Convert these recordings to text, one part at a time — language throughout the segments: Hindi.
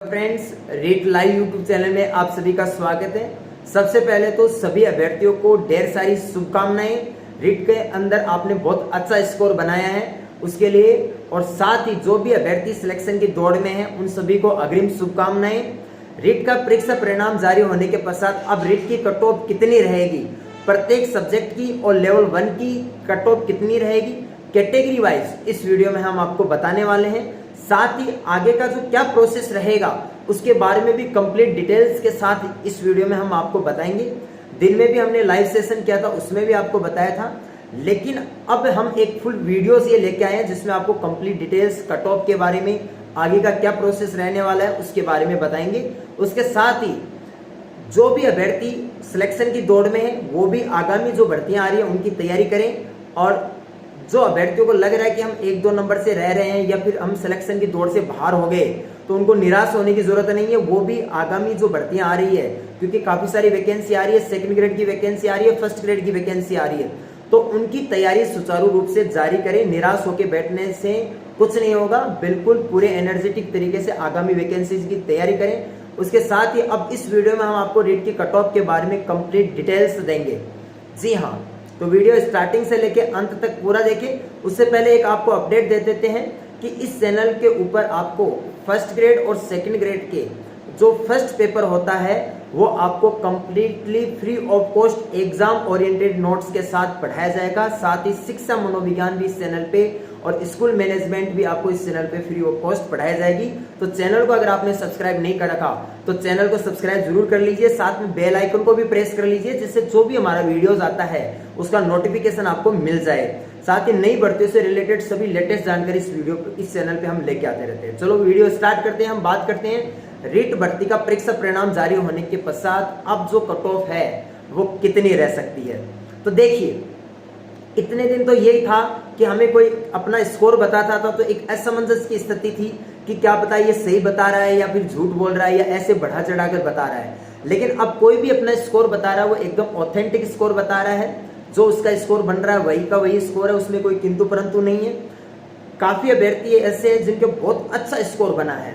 Friends, Reet live YouTube channel में आप सभी का स्वागत है। सबसे पहले तो सभी अभ्यर्थियों को ढेर सारी शुभकामनाएं। रीट के अंदर आपने बहुत अच्छा स्कोर बनाया है उसके लिए, और साथ ही जो भी अभ्यर्थी सिलेक्शन की दौड़ में है उन सभी को अग्रिम शुभकामनाएं। रीट का परीक्षा परिणाम जारी होने के पश्चात अब रीट की कट ऑफ कितनी रहेगी, प्रत्येक सब्जेक्ट की और लेवल 1 की कट ऑफ कितनी रहेगी कैटेगरी वाइज, इस वीडियो में हम आपको बताने वाले हैं। साथ ही आगे का जो क्या प्रोसेस रहेगा उसके बारे में भी कंप्लीट डिटेल्स के साथ इस वीडियो में हम आपको बताएंगे। दिन में भी हमने लाइव सेशन किया था, उसमें भी आपको बताया था, लेकिन अब हम एक फुल वीडियोस ये लेके आए हैं जिसमें आपको कंप्लीट डिटेल्स कट ऑफ के बारे में, आगे का क्या प्रोसेस रहने वाला है उसके बारे में बताएंगे। उसके साथ ही जो भी अभ्यर्थी सिलेक्शन की दौड़ में है वो भी आगामी जो भर्तियां आ रही है उनकी तैयारी करें, और जो अभ्यर्थियों को लग रहा है कि हम 1-2 नंबर से रह रहे हैं या फिर हम सिलेक्शन की दौड़ से बाहर हो गए तो उनको निराश होने की जरूरत नहीं है। वो भी आगामी जो भर्तियां आ रही है, क्योंकि काफी सारी वैकेंसी आ रही है, सेकंड ग्रेड की वैकेंसी आ रही है, फर्स्ट ग्रेड की वैकेंसी आ रही है, तो उनकी तैयारी सुचारू रूप से जारी करें। निराश होकर बैठने से कुछ नहीं होगा, बिल्कुल पूरे एनर्जेटिक तरीके से आगामी वैकेंसीज की तैयारी करें। उसके साथ ही अब इस वीडियो में हम आपको रीट की कट ऑफ के बारे में कंप्लीट डिटेल्स देंगे। जी हाँ, तो वीडियो स्टार्टिंग से लेके अंत तक पूरा देखें। उससे पहले एक आपको अपडेट दे देते हैं कि इस चैनल के ऊपर आपको फर्स्ट ग्रेड और सेकंड ग्रेड के जो फर्स्ट पेपर होता है वो आपको completely free of cost exam oriented notes के साथ पढ़ाया जाएगा। साथ ही शिक्षा मनोविज्ञान भी इस चैनल पे और स्कूल मैनेजमेंट भी आपको इस चैनल पे फ्री ऑफ कॉस्ट पढ़ाई जाएगी। तो चैनल को अगर आपने सब्सक्राइब नहीं कर रखा तो चैनल को सब्सक्राइब जरूर कर लीजिए, साथ में बेल आइकन को भी प्रेस कर लीजिए जिससे जो भी हमारा वीडियोस आता है उसका नोटिफिकेशन आपको मिल जाए। साथ ही नई भर्तियों से रिलेटेड सभी लेटेस्ट जानकारी इस चैनल पे हम लेके आते रहते हैं। चलो वीडियो स्टार्ट करते हैं। हम बात करते हैं रीट भर्ती का परीक्षा परिणाम जारी होने के पश्चात अब जो कट ऑफ है वो कितनी रह सकती है। तो देखिए, इतने दिन तो यही था कि हमें कोई अपना स्कोर बताता था तो एक असमंजस की स्थिति थी कि क्या पता ये सही बता रहा है या फिर झूठ बोल रहा है या ऐसे बढ़ा चढ़ा कर बता रहा है। लेकिन अब कोई भी अपना स्कोर बता रहा है वो एकदम ऑथेंटिक स्कोर बता रहा है, जो उसका स्कोर बन रहा है वही का वही स्कोर है, उसमें कोई किंतु परंतु नहीं है। काफी अभ्यर्थी ऐसे हैं जिनके बहुत अच्छा स्कोर बना है,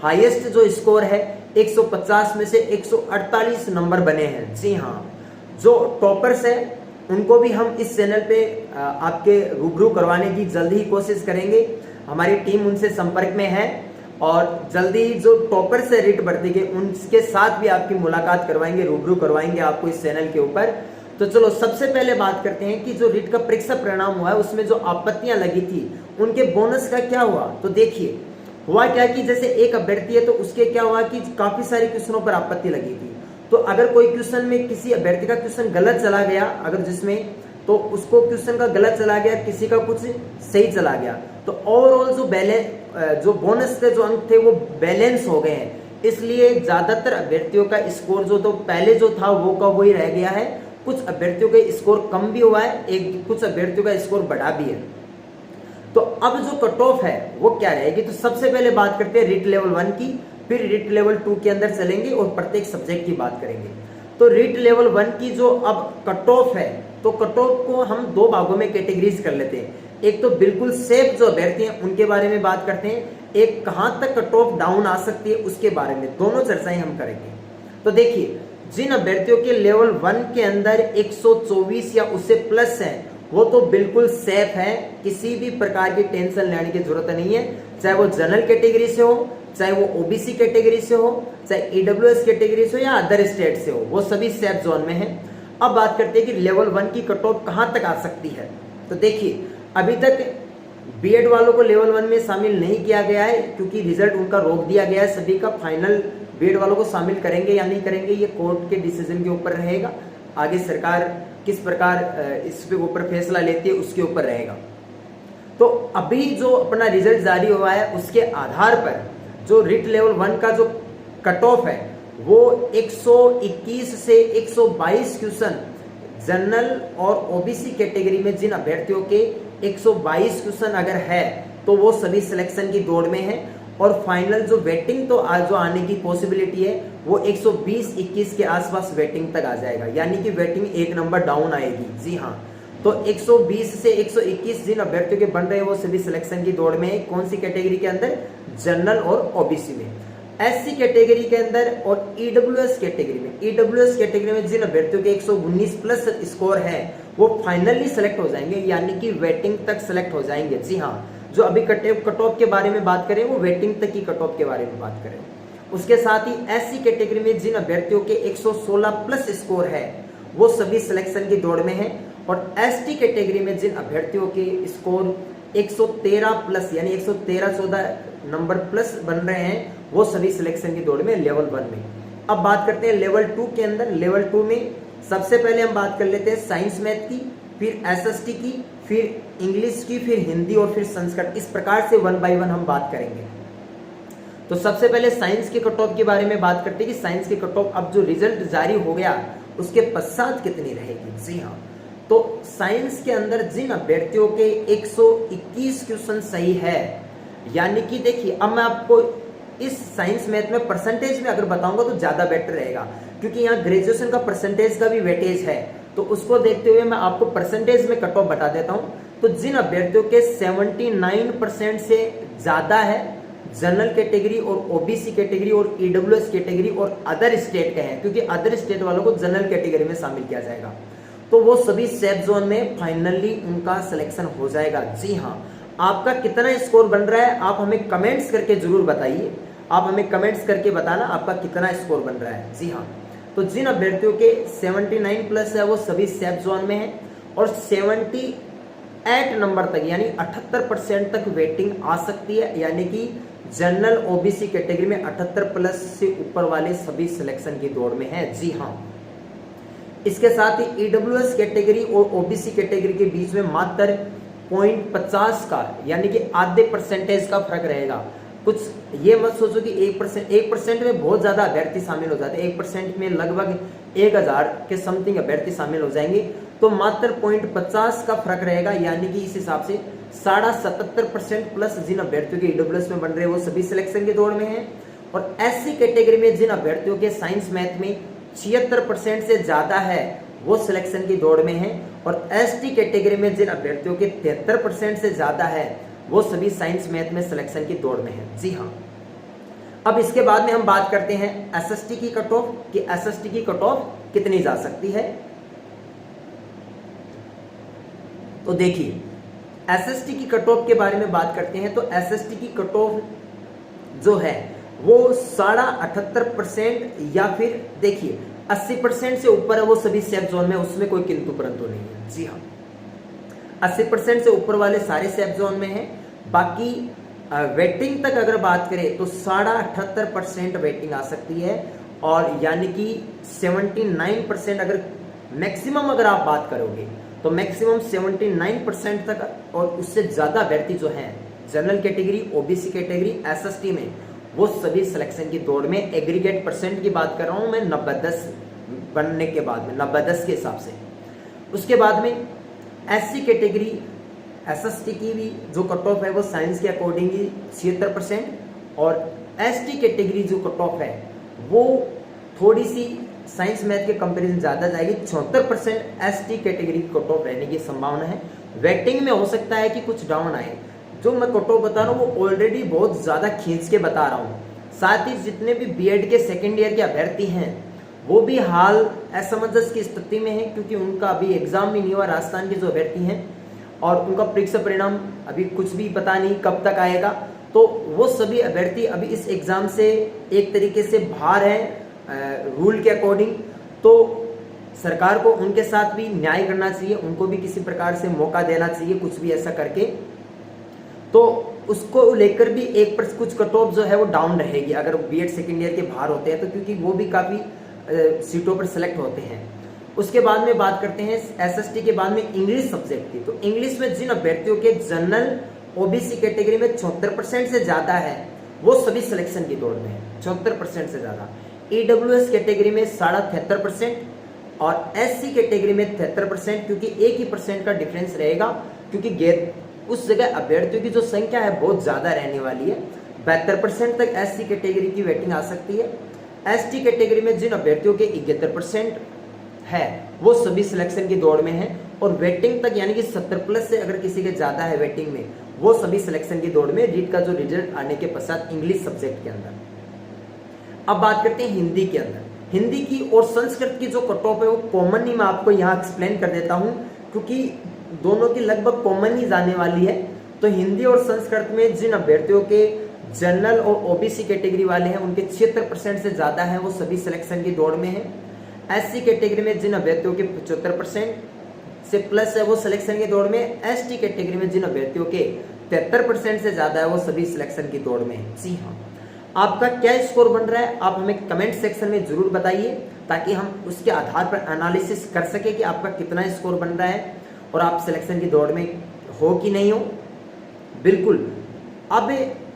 हाईएस्ट जो स्कोर है 150 में से 148 नंबर बने हैं। जी हाँ, जो टॉपर्स है उनको भी हम इस चैनल पे आपके रूबरू करवाने की जल्दी ही कोशिश करेंगे। हमारी टीम उनसे संपर्क में है और जल्दी ही जो टॉपर्स है रीट भर्ती के उनके साथ भी आपकी मुलाकात करवाएंगे, रूबरू करवाएंगे आपको इस चैनल के ऊपर। तो चलो सबसे पहले बात करते हैं कि जो रीट का परीक्षा परिणाम हुआ है उसमें जो आपत्तियां लगी थी उनके बोनस का क्या हुआ। तो देखिए, हुआ क्या कि जैसे एक अभ्यर्थी है तो उसके क्या हुआ कि काफी सारे क्वेश्चनों पर आपत्ति लगी थी। तो अगर कोई क्वेश्चन में किसी अभ्यर्थी का क्वेश्चन गलत चला गया, अगर जिसमें तो उसको क्वेश्चन का गलत चला गया, किसी का कुछ सही चला गया, तो ओवरऑल जो बोनस के जो अंक थे वो बैलेंस हो गए हैं। इसलिए ज्यादातर अभ्यर्थियों का स्कोर जो तो पहले जो था वो का वही रह गया है। कुछ अभ्यर्थियों का स्कोर कम भी हुआ है, कुछ अभ्यर्थियों का स्कोर बढ़ा भी है। तो अब जो कट ऑफ है वो क्या रहेगी, तो सबसे पहले बात करते हैं रीट लेवल 1 की, फिर रीट लेवल 2 के अंदर चलेंगे और प्रत्येक सब्जेक्ट की बात करेंगे। तो रीट लेवल 1 की जो अब कट ऑफ है, तो कट ऑफ को हम 2 भागों में कैटेगरीज कर लेते हैं। एक तो बिल्कुल सेफ जो अभ्यर्थी हैं उनके बारे में बात करते हैं, एक कहां तक कट ऑफ डाउन आ सकती है उसके बारे में, दोनों चर्चाएं हम करेंगे। तो देखिए, जिन अभ्यर्थियों के लेवल 1 के अंदर 124 या उससे प्लस है वो तो बिल्कुल सेफ है, किसी भी प्रकार की टेंशन लेने की जरूरत नहीं है। चाहे वो जनरल कैटेगरी से हो, चाहे वो ओबीसी कैटेगरी से हो, चाहे ईडब्ल्यूएस कैटेगरी से हो या अदर स्टेट से हो, वो सभी सेफ जोन में है। अब बात करते हैं कि लेवल 1 की कट ऑफ कहां तक आ सकती है। तो देखिए, अभी तक बीएड वालों को लेवल 1 में शामिल नहीं किया गया है क्योंकि रिजल्ट उनका रोक दिया गया है। सभी का फाइनल बीएड वालों को शामिल करेंगे या नहीं करेंगे ये कोर्ट के डिसीजन के ऊपर रहेगा। आगे सरकार किस प्रकार इस पे ऊपर फैसला लेती है उसके ऊपर रहेगा। तो अभी जो अपना रिजल्ट जारी हुआ है उसके आधार पर जो रीट लेवल 1 का जो कट ऑफ है वो 121 से 122 क्वेश्चन जनरल और ओबीसी कैटेगरी में जिन अभ्यर्थियों के 122 क्वेश्चन अगर है तो वो सभी सिलेक्शन की दौड़ में है, और फाइनल जो वेटिंग तो जो आने की पॉसिबिलिटी है वो 120-21 के आसपास वेटिंग तक आ जाएगा, यानी कि वेटिंग 1 नंबर डाउन आएगी। जी हाँ, तो 120 से 121 जिन अभ्यर्थियों के बन रहे हैं वो सभी सिलेक्शन की दौड़ में है। कौन सी कैटेगरी के अंदर, जनरल और ओबीसी में। एससी कैटेगरी के अंदर और ईडब्ल्यूएस कैटेगरी में जिन अभ्यर्थियों के 119 प्लस स्कोर है वो फाइनली सेलेक्ट हो जाएंगे, यानी कि वेटिंग तक सेलेक्ट हो जाएंगे। जी हाँ, जो अभी कट ऑफ के बारे में बात करें वो वेटिंग तक की कट ऑफ के बारे में बात करें। उसके साथ ही एससी कैटेगरी में जिन अभ्यर्थियों के 116 प्लस स्कोर है वो सभी सिलेक्शन की दौड़ में है, और एसटी कैटेगरी में जिन अभ्यर्थियों के स्कोर 113 प्लस यानी 113-14 नंबर प्लस बन रहे हैं वो सभी सिलेक्शन की दौड़ में लेवल 1 में। अब बात करते हैं लेवल 2 के अंदर। लेवल 2 में सबसे पहले हम बात कर लेते हैं साइंस मैथ की, फिर एसएसटी की, फिर इंग्लिश की, फिर हिंदी और फिर संस्कृत। इस प्रकार से 1 बाय 1 हम बात करेंगे। तो सबसे पहले साइंस के कट ऑफ के बारे में बात करते हैं कि साइंस के कट ऑफ अब जो रिजल्ट जारी हो गया उसके पश्चात कितनी रहेगी। जी हाँ, तो साइंस के अंदर जिन अभ्यर्थियों के 121 क्वेश्चन सही है, यानी कि देखिए अब मैं आपको इस साइंस मैथ में परसेंटेज में अगर बताऊंगा तो ज्यादा बेटर रहेगा, क्योंकि यहाँ ग्रेजुएशन का परसेंटेज का भी वेटेज है, तो उसको देखते हुए मैं आपको परसेंटेज में कट ऑफ बता देता हूं। तो जिन अभ्यर्थियों के 79% से ज्यादा है जनरल कैटेगरी और ओबीसी कैटेगरी और ईडब्ल्यूएस कैटेगरी और अदर स्टेट के हैं, क्योंकि अदर स्टेट वालों को जनरल कैटेगरी में शामिल किया जाएगा, तो वो सभी सेफ जोन में फाइनली उनका सिलेक्शन हो जाएगा। जी हाँ, आपका कितना स्कोर बन रहा है आप हमें कमेंट्स करके जरूर बताइए, आप हमें कमेंट्स करके बताना आपका कितना स्कोर बन रहा है। जी हाँ, तो जिन अभ्यर्थियों के 79 प्लस है वो सभी सेफ जोन में है, और 78 नंबर तक यानी 78% तक वेटिंग आ सकती है, यानी कि जनरल ओबीसी कैटेगरी में 78 प्लस से ऊपर वाले सभी सिलेक्शन की दौड़ में है। जी हाँ, इसके साथ ही ईडब्ल्यूएस कैटेगरी और ओबीसी कैटेगरी के बीच में मात्र 0.50 का यानी कि आधे परसेंटेज का फर्क रहेगा। कुछ ये मत सोचो कि 1% में बहुत ज्यादा अभ्यर्थी शामिल हो जाते हैं, 1% में लगभग 1000 के समथिंग अभ्यर्थी शामिल हो जाएंगे, तो मात्र 0.50 का फर्क रहेगा, यानी कि इस हिसाब से 77% प्लस जिन अभ्यर्थियों के ईडब्ल्यूएस में बन रहे हैं वो सभी सिलेक्शन की दौड़ में है। और एससी कैटेगरी में जिन अभ्यर्थियों के साइंस मैथ में 76% से ज्यादा है वो सिलेक्शन की दौड़ में है, और एसटी कैटेगरी में जिन अभ्यर्थियों के 73% से ज्यादा है वो सभी साइंस मैथ में सिलेक्शन की दौड़ में है। जी हाँ, अब इसके बाद में हम बात करते हैं एसएसटी की कट ऑफ, कि एसएसटी की कट ऑफ कितनी जा सकती है। तो देखिए एसएसटी की कट ऑफ के बारे में बात करते हैं, तो एसएसटी की कट ऑफ जो है वो 78.5% या फिर देखिए 80% से ऊपर है वो सभी सेफ जोन में, उसमें कोई किंतु परंतु नहीं है। जी हाँ, 80% से ऊपर वाले सारे सेफ जोन में है। बाकी वेटिंग तक अगर बात करें तो 78.5% वेटिंग आ सकती है, और यानी कि 79% अगर मैक्सिमम अगर आप बात करोगे तो मैक्सिमम 79% तक, और उससे ज्यादा अभ्यर्थी जो हैं general category, OBC category, SST में वो सभी सिलेक्शन की दौड़ में, एग्रीगेट परसेंट की बात कर रहा हूं मैं 90-10 बनने के बाद में 90-10 के हिसाब से। उसके बाद में एससी कैटेगरी एसएसटी की भी जो कट ऑफ है वो साइंस के अकॉर्डिंग ही 76%, और एसटी कैटेगरी जो कट ऑफ है वो थोड़ी सी साइंस मैथ के कंपैरिजन ज्यादा जाएगी, 74% एसटी कैटेगरी की कट ऑफ रहने की संभावना है। वेटिंग में हो सकता है कि कुछ डाउन आए, जो मैं कट ऑफ बता रहा हूँ वो ऑलरेडी बहुत ज्यादा खींच के बता रहा हूँ। साथ ही जितने भी बीएड के सेकेंड ईयर के अभ्यर्थी हैं वो भी हाल असमंजस की स्थिति में है, क्योंकि उनका अभी एग्जाम भी नहीं हुआ, राजस्थान के जो अभ्यर्थी हैं, और उनका परीक्षा परिणाम अभी कुछ भी पता नहीं कब तक आएगा, तो वो सभी अभ्यर्थी अभी इस एग्जाम से एक तरीके से बाहर हैं रूल के अकॉर्डिंग। तो सरकार को उनके साथ भी न्याय करना चाहिए, उनको भी किसी प्रकार से मौका देना चाहिए, कुछ भी ऐसा करके, तो उसको लेकर भी कुछ कट ऑफ जो है वो डाउन रहेगी अगर बीएड सेकेंड ईयर के बाहर होते हैं तो, क्योंकि वो भी काफी सीटों पर सेलेक्ट होते हैं। उसके बाद में बात करते हैं एसएसटी के बाद में इंग्लिश सब्जेक्ट की। तो इंग्लिश में जिन अभ्यर्थियों के जनरल ओबीसी कैटेगरी में 74% से ज्यादा है वो सभी सिलेक्शन की दौड़ में है, 74% से ज्यादा। ईडब्ल्यूएस कैटेगरी में 73.5% और एससी कैटेगरी में 73%, क्योंकि 1% का डिफरेंस रहेगा, क्योंकि उस जगह अभ्यर्थियों की जो संख्या है बहुत ज्यादा रहने वाली है। 72% तक एससी कैटेगरी की वेटिंग आ सकती है। एसटी कैटेगरी में जिन अभ्यर्थियों के 71% है वो सभी सिलेक्शन की दौड़ में है, और वेटिंग तक यानी कि 70+ से अगर किसी के ज्यादा है वेटिंग में वो सभी सिलेक्शन की दौड़ में रीट का जो रिजल्ट आने के पश्चात इंग्लिश सब्जेक्ट के अंदर। अब बात करते हैं हिंदी के अंदर। हिंदी की और संस्कृत की जो कट ऑफ है वो कॉमन ही मैं आपको यहाँ एक्सप्लेन कर देता हूँ, क्योंकि दोनों की लगभग कॉमन ही जाने वाली है। तो हिंदी और संस्कृत में जिन अभ्यर्थियों के जनरल और ओबीसी कैटेगरी वाले हैं उनके 76% से ज्यादा है वो सभी सिलेक्शन की दौड़ में है। एससी कैटेगरी में जिन अभ्यर्थियों के 75% से प्लस है वो सिलेक्शन की दौड़ में। एसटी कैटेगरी में जिन अभ्यर्थियों के 73% से ज्यादा है वो सभी सिलेक्शन की दौड़ में है। जी हाँ, आपका क्या स्कोर बन रहा है आप हमें कमेंट सेक्शन में जरूर बताइए, ताकि हम उसके आधार पर एनालिसिस कर सके कि आपका कितना स्कोर बन रहा है और आप सिलेक्शन की दौड़ में हो कि नहीं हो। बिल्कुल, अब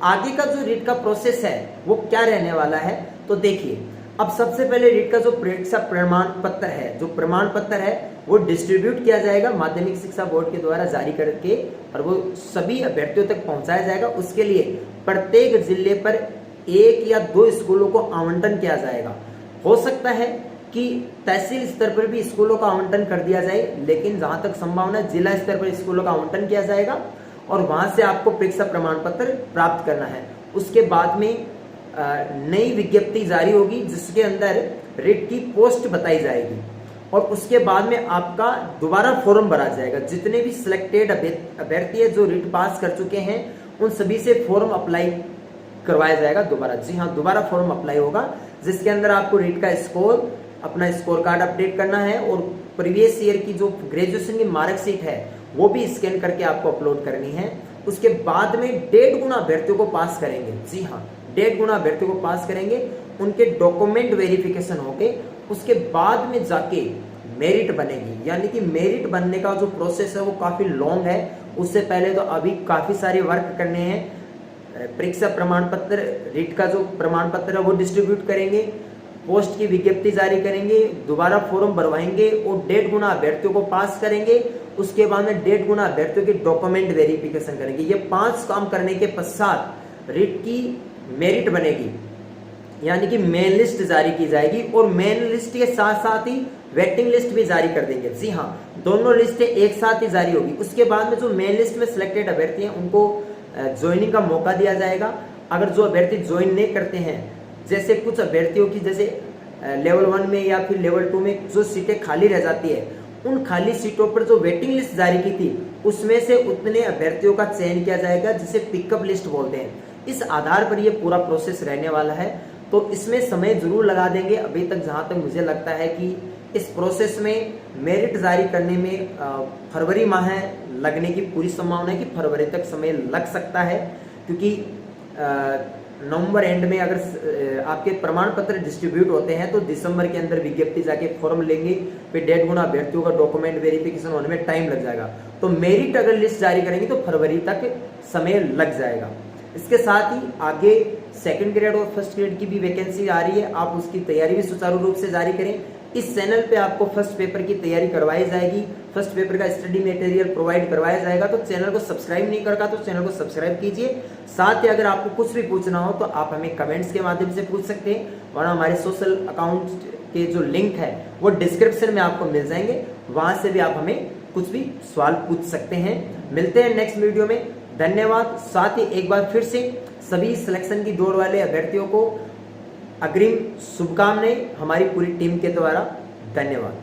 आगे का जो रीट का प्रोसेस है वो क्या रहने वाला है, तो देखिए अब सबसे पहले रीट का जो परीक्षा प्रमाण पत्र है, जो प्रमाण पत्र है वो डिस्ट्रीब्यूट किया जाएगा माध्यमिक शिक्षा बोर्ड के द्वारा जारी करके, और वो सभी अभ्यर्थियों तक पहुंचाया जाएगा। उसके लिए प्रत्येक जिले पर 1 या 2 स्कूलों को आवंटन किया जाएगा। हो सकता है कि तहसील स्तर पर भी स्कूलों का आवंटन कर दिया जाए, लेकिन जहां तक संभावना है जिला स्तर पर स्कूलों का आवंटन किया जाएगा और वहां से आपको परीक्षा प्रमाण पत्र प्राप्त करना है। उसके बाद में नई विज्ञप्ति जारी होगी जिसके अंदर रीट की पोस्ट बताई जाएगी, और उसके बाद में आपका दोबारा फॉर्म भरा जाएगा। जितने भी सिलेक्टेड अभ्यर्थी जो रीट पास कर चुके हैं उन सभी से फॉर्म अप्लाई करवाया जाएगा दोबारा। जी हाँ, दोबारा फॉर्म अप्लाई होगा जिसके अंदर आपको रीट का स्कोर, अपना स्कोर कार्ड अपडेट करना है और प्रीवियस ईयर की जो ग्रेजुएशन की मार्कशीट है वो भी स्कैन करके आपको अपलोड करनी है। उसके बाद में 1.5 गुना अभ्यर्थियों को पास करेंगे। जी हाँ, 1.5 गुना अभ्यर्थियों को पास करेंगे, उनके डॉक्यूमेंट वेरिफिकेशन होके उसके बाद में जाके मेरिट बनेगी। यानी कि मेरिट बनने का जो प्रोसेस है वो काफी लॉन्ग है। उससे पहले तो अभी काफी सारे वर्क करने हैं। परीक्षा प्रमाण पत्र, रीट का जो प्रमाण पत्र है वो डिस्ट्रीब्यूट करेंगे, पोस्ट की विज्ञप्ति जारी करेंगे, दोबारा फॉर्म भरवाएंगे और 1.5 गुना अभ्यर्थियों को पास करेंगे। उसके बाद में 1.5 गुना अभ्यर्थियों के डॉक्यूमेंट वेरिफिकेशन करेंगे। ये 5 काम करने के पश्चात रीट की मेरिट बनेगी, यानी कि मेन लिस्ट जारी की जाएगी, और मेन लिस्ट के साथ साथ ही वेटिंग लिस्ट भी जारी कर देंगे। जी हाँ, दोनों लिस्टें एक साथ ही जारी होगी। उसके बाद में जो मेन लिस्ट में सिलेक्टेड अभ्यर्थी हैं उनको ज्वाइनिंग का मौका दिया जाएगा। अगर जो अभ्यर्थी ज्वाइन नहीं करते हैं, जैसे कुछ अभ्यर्थियों की जैसे लेवल 1 में या फिर लेवल 2 में जो सीटें खाली रह जाती है, उन खाली सीटों पर जो वेटिंग लिस्ट जारी की थी उसमें से उतने अभ्यर्थियों का चयन किया जाएगा, जिसे पिकअप लिस्ट बोलते हैं। इस आधार पर यह पूरा प्रोसेस रहने वाला है। तो इसमें समय जरूर लगा देंगे। अभी तक जहां तक मुझे लगता है कि इस प्रोसेस में मेरिट जारी करने में फरवरी माह लगने की पूरी संभावना है कि फरवरी तक समय लग सकता है, क्योंकि नवंबर एंड में अगर आपके प्रमाण पत्र डिस्ट्रीब्यूट होते हैं तो दिसंबर के अंदर विज्ञप्ति जाके फॉर्म लेंगे, फिर 1.5 गुना अभ्यर्थियों का डॉक्यूमेंट वेरिफिकेशन होने में टाइम लग जाएगा। तो मेरिट अगर लिस्ट जारी करेंगे तो फरवरी तक समय लग जाएगा। इसके साथ ही आगे सेकंड ग्रेड और फर्स्ट ग्रेड की भी वैकेंसी आ रही है, आप उसकी तैयारी भी सुचारू रूप से जारी करें। इस चैनल पे आपको फर्स्ट पेपर की तैयारी करवाई जाएगी, फर्स्ट पेपर का स्टडी मटेरियल प्रोवाइड करवाया जाएगा। तो चैनल को सब्सक्राइब नहीं करता तो चैनल को सब्सक्राइब कीजिए। साथ ही अगर आपको कुछ भी पूछना हो तो आप हमें कमेंट्स के माध्यम से पूछ सकते हैं, वरना हमारे सोशल अकाउंट के जो लिंक है वो डिस्क्रिप्शन में आपको मिल जाएंगे, वहां से भी आप हमें कुछ भी सवाल पूछ सकते हैं। मिलते हैं नेक्स्ट वीडियो में, धन्यवाद। साथ ही एक बार फिर से सभी सिलेक्शन की दौड़ वाले अभ्यर्थियों को अग्रिम शुभकामनाएं हमारी पूरी टीम के द्वारा। धन्यवाद।